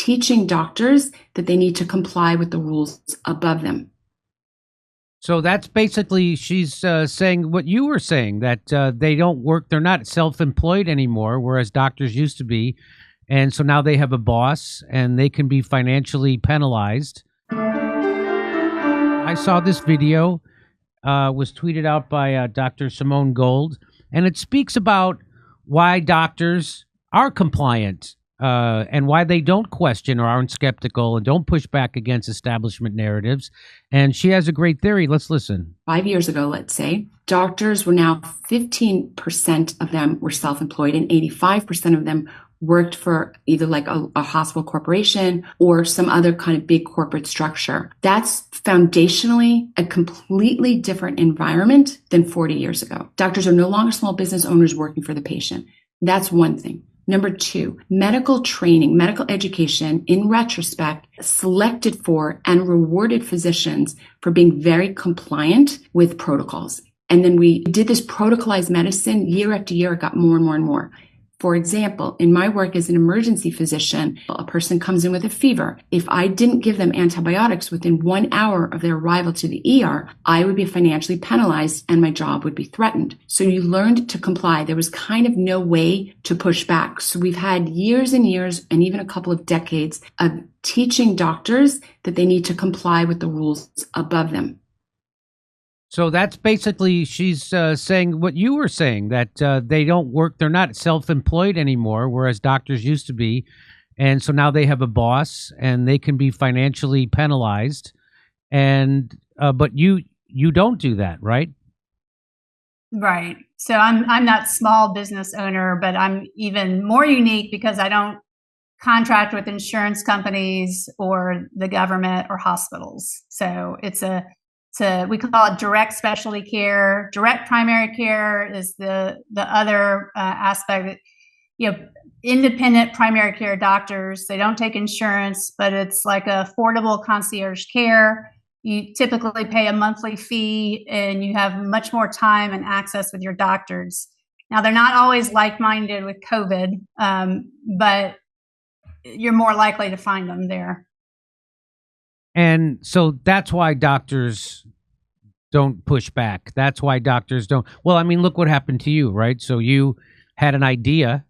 teaching doctors that they need to comply with the rules above them. So that's basically, she's saying what you were saying, that they don't work, they're not self-employed anymore, whereas doctors used to be. And so now they have a boss and they can be financially penalized. I saw this video, was tweeted out by Dr. Simone Gold, and it speaks about why doctors are compliant and why they don't question or aren't skeptical and don't push back against establishment narratives. And she has a great theory. Let's listen. 5 years ago, let's say, doctors were now 15% of them were self-employed and 85% of them worked for either like a hospital corporation or some other kind of big corporate structure. That's foundationally a completely different environment than 40 years ago. Doctors are no longer small business owners working for the patient. That's one thing. Number two, medical training, medical education, in retrospect, selected for and rewarded physicians for being very compliant with protocols. And then we did this protocolized medicine year after year. It got more and more and more. For example, in my work as an emergency physician, a person comes in with a fever. If I didn't give them antibiotics within 1 hour of their arrival to the ER, I would be financially penalized and my job would be threatened. So you learned to comply. There was kind of no way to push back. So we've had years and years and even a couple of decades of teaching doctors that they need to comply with the rules above them. So that's basically, she's saying what you were saying, that they don't work, they're not self-employed anymore, whereas doctors used to be. And so now they have a boss and they can be financially penalized. And but you don't do that, right? Right. So I'm not small business owner, but I'm even more unique because I don't contract with insurance companies or the government or hospitals. So we call it direct specialty care. Direct primary care is the other aspect. Independent primary care doctors, they don't take insurance, but it's like affordable concierge care. You typically pay a monthly fee and you have much more time and access with your doctors. Now, they're not always like-minded with COVID, but you're more likely to find them there. And so that's why doctors don't push back. That's why doctors don't. Well, I mean, look what happened to you, right? So you had an idea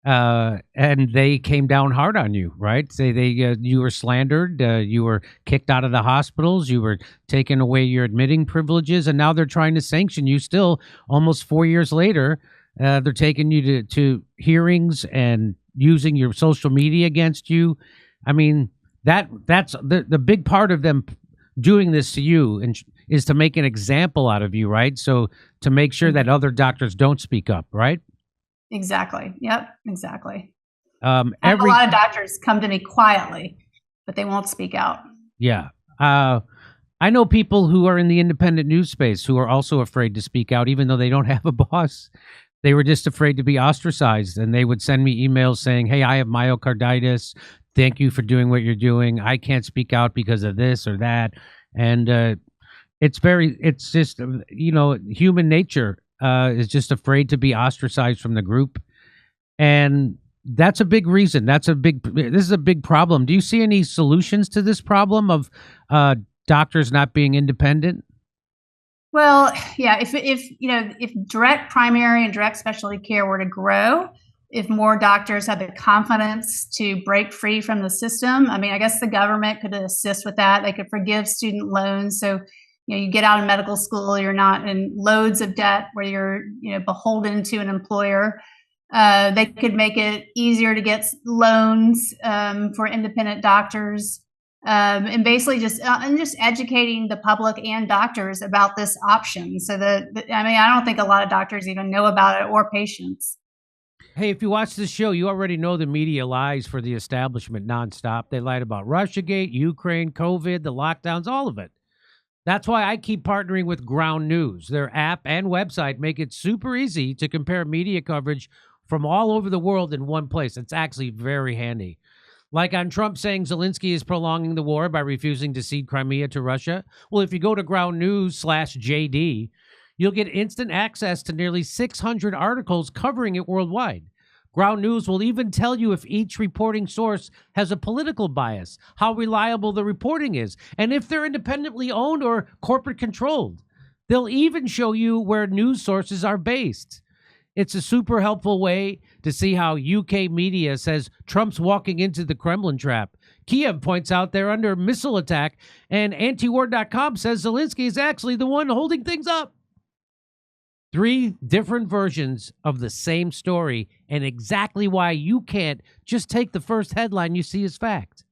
and they came down hard on you, right? You were slandered. You were kicked out of the hospitals. You were taking away your admitting privileges. And now they're trying to sanction you still almost 4 years later. They're taking you to hearings and using your social media against you. I mean, that's the big part of them doing this to you and is to make an example out of you, right? So to make sure that other doctors don't speak up, right? Exactly. Yep. Exactly. A lot of doctors come to me quietly, but they won't speak out. Yeah. I know people who are in the independent news space who are also afraid to speak out, even though they don't have a boss. They were just afraid to be ostracized, and they would send me emails saying, "Hey, I have myocarditis. Thank you for doing what you're doing. I can't speak out because of this or that." And it's just, human nature is just afraid to be ostracized from the group. And that's a big reason. This is a big problem. Do you see any solutions to this problem of doctors not being independent? Well, yeah, if direct primary and direct specialty care were to grow, if more doctors had the confidence to break free from the system, I mean, I guess the government could assist with that. They could forgive student loans. So, you get out of medical school, you're not in loads of debt where you're, beholden to an employer. They could make it easier to get loans for independent doctors. And basically just educating the public and doctors about this option. So I don't think a lot of doctors even know about it or patients. Hey, if you watch this show, you already know the media lies for the establishment nonstop. They lied about Russiagate, Ukraine, COVID, the lockdowns, all of it. That's why I keep partnering with Ground News. Their app and website make it super easy to compare media coverage from all over the world in one place. It's actually very handy. Like on Trump saying Zelensky is prolonging the war by refusing to cede Crimea to Russia. Well, if you go to Ground News/JD, you'll get instant access to nearly 600 articles covering it worldwide. Ground News will even tell you if each reporting source has a political bias, how reliable the reporting is, and if they're independently owned or corporate controlled. They'll even show you where news sources are based. It's a super helpful way to see how UK media says Trump's walking into the Kremlin trap. Kiev points out they're under missile attack, and antiwar.com says Zelensky is actually the one holding things up. 3 different versions of the same story, and exactly why you can't just take the first headline you see as fact,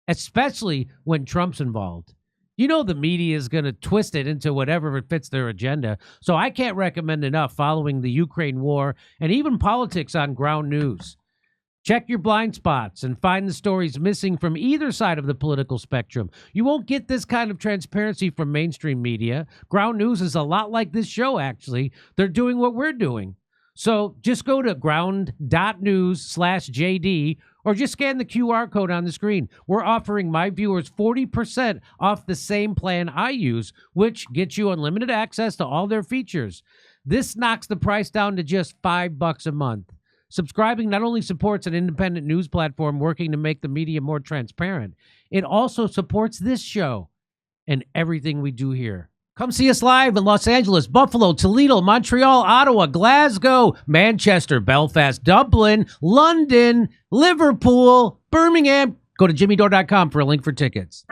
especially when Trump's involved. You know the media is going to twist it into whatever it fits their agenda, so I can't recommend enough following the Ukraine war and even politics on Ground News. Check your blind spots and find the stories missing from either side of the political spectrum. You won't get this kind of transparency from mainstream media. Ground News is a lot like this show, actually. They're doing what we're doing. So just go to ground.news/JD or just scan the QR code on the screen. We're offering my viewers 40% off the same plan I use, which gets you unlimited access to all their features. This knocks the price down to just $5 a month. Subscribing not only supports an independent news platform working to make the media more transparent, it also supports this show and everything we do here. Come see us live in Los Angeles, Buffalo, Toledo, Montreal, Ottawa, Glasgow, Manchester, Belfast, Dublin, London, Liverpool, Birmingham. Go to jimmydore.com for a link for tickets.